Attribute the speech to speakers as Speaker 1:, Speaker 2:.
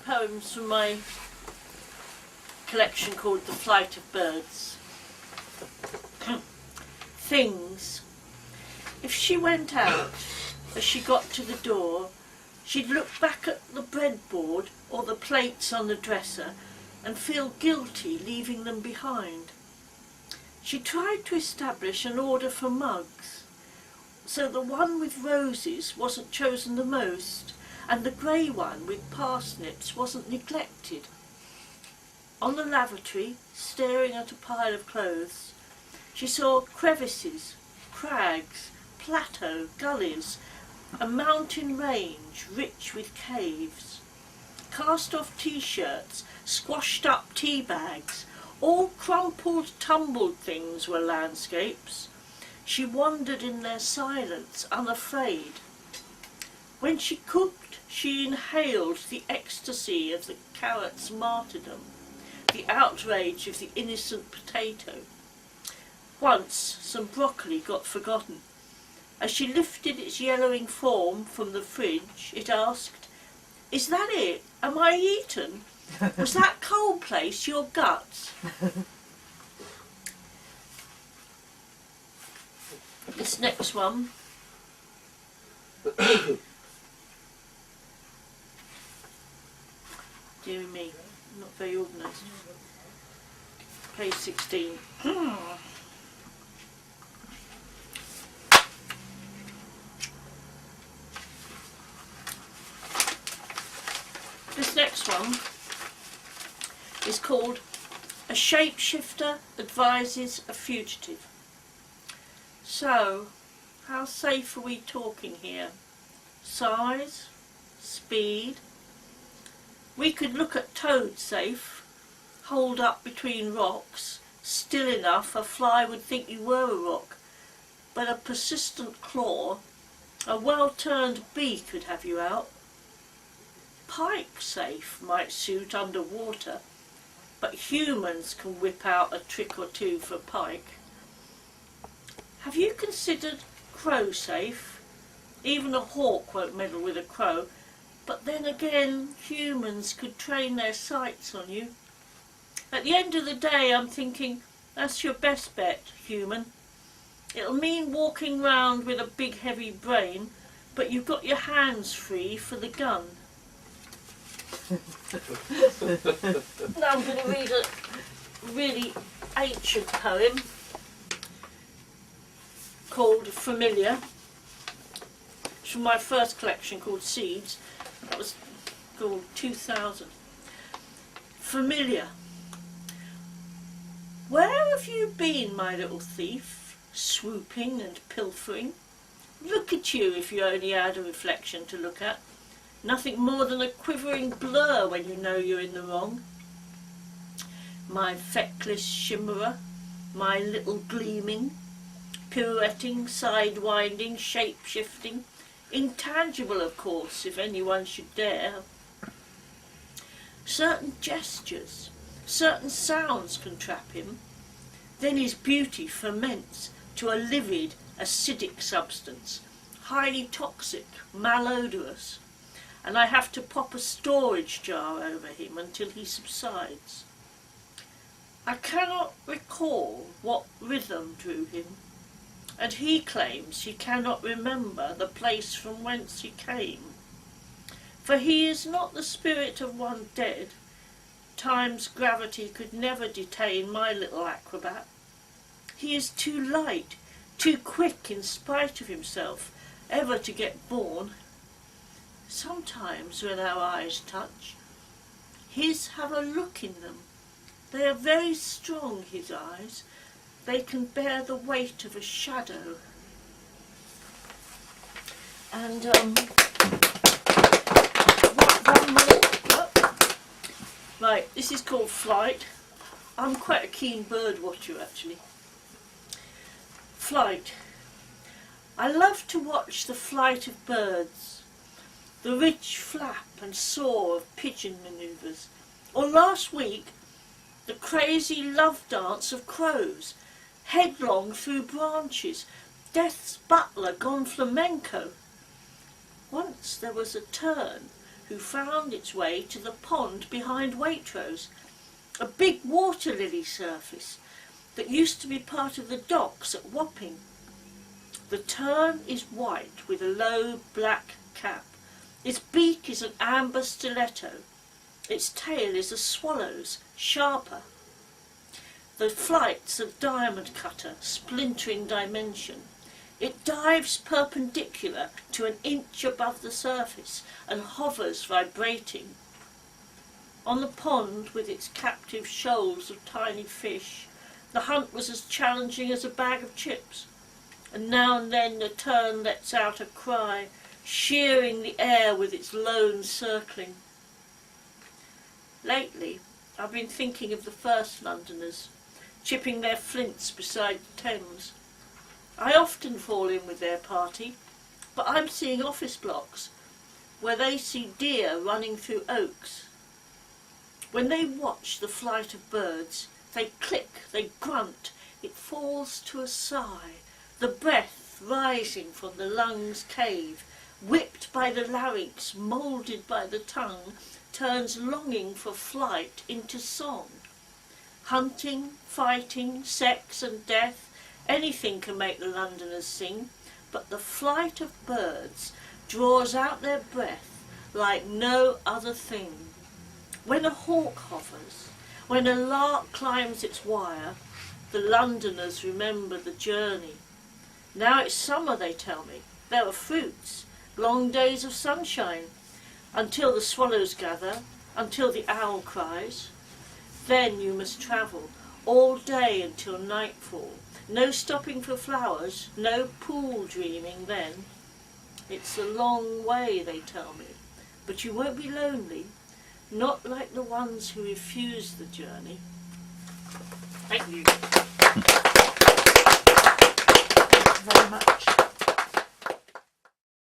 Speaker 1: poems from my collection called The Flight of Birds. Things. If she went out, as she got to the door, she'd look back at the breadboard or the plates on the dresser and feel guilty leaving them behind. She tried to establish an order for mugs, so the one with roses wasn't chosen the most, and the grey one with parsnips wasn't neglected. On the lavatory, staring at a pile of clothes, she saw crevices, crags, plateau, gullies, a mountain range rich with caves, cast-off t-shirts, squashed-up tea bags, all crumpled, tumbled things were landscapes. She wandered in their silence, unafraid. When she cooked, she inhaled the ecstasy of the carrot's martyrdom, the outrage of the innocent potato. Once, some broccoli got forgotten. As she lifted its yellowing form from the fridge, it asked, "Is that it? Am I eaten? Was that cold place your guts?" This next one dear me, not very organised. Page 16. This next one is called A Shapeshifter Advises a Fugitive. So, how safe are we talking here? Size? Speed? We could look at toad safe, holed up between rocks, still enough a fly would think you were a rock, but a persistent claw, a well-turned beak could have you out. Pike safe might suit underwater, but humans can whip out a trick or two for pike. Have you considered crow safe? Even a hawk won't meddle with a crow, but then again humans could train their sights on you. At the end of the day I'm thinking, that's your best bet, human. It'll mean walking round with a big heavy brain, but you've got your hands free for the gun. Now I'm going to read a really ancient poem called Familiar. It's from my first collection called Seeds. That was called 2000. Familiar. Where have you been, my little thief, swooping and pilfering? Look at you if you only had a reflection to look at. Nothing more than a quivering blur when you know you're in the wrong. My feckless shimmerer, my little gleaming, pirouetting, side-winding, shape-shifting, intangible of course if anyone should dare. Certain gestures, certain sounds can trap him, then his beauty ferments to a livid, acidic substance, highly toxic, malodorous, and I have to pop a storage jar over him until he subsides. I cannot recall what rhythm drew him, and he claims he cannot remember the place from whence he came. For he is not the spirit of one dead. Time's gravity could never detain my little acrobat. He is too light, too quick in spite of himself, ever to get born. Sometimes when our eyes touch, his have a look in them. They are very strong, his eyes. They can bear the weight of a shadow. And one more. Oh. Right, this is called Flight. I'm quite a keen bird watcher actually. Flight. I love to watch the flight of birds, the rich flap and soar of pigeon manoeuvres, or last week the crazy love dance of crows, headlong through branches, death's butler gone flamenco. Once there was a tern, who found its way to the pond behind Waitrose, a big water lily surface that used to be part of the docks at Wapping. The tern is white with a low black cap. Its beak is an amber stiletto. Its tail is a swallow's, sharper. The flight's a diamond cutter, splintering dimension. It dives perpendicular to an inch above the surface and hovers vibrating. On the pond, with its captive shoals of tiny fish, the hunt was as challenging as a bag of chips, and now and then the tern lets out a cry, shearing the air with its lone circling. Lately, I've been thinking of the first Londoners, chipping their flints beside the Thames. I often fall in with their party, but I'm seeing office blocks where they see deer running through oaks. When they watch the flight of birds, they click, they grunt, it falls to a sigh, the breath rising from the lungs' cave, whipped by the larynx, moulded by the tongue, turns longing for flight into song. Hunting, fighting, sex and death, anything can make the Londoners sing, but the flight of birds draws out their breath like no other thing. When a hawk hovers, when a lark climbs its wire, the Londoners remember the journey. Now it's summer, they tell me. There are fruits, long days of sunshine, until the swallows gather, until the owl cries. Then you must travel all day until nightfall. No stopping for flowers, no pool dreaming then. It's a long way, they tell me, but you won't be lonely, not like the ones who refuse the journey. Thank you.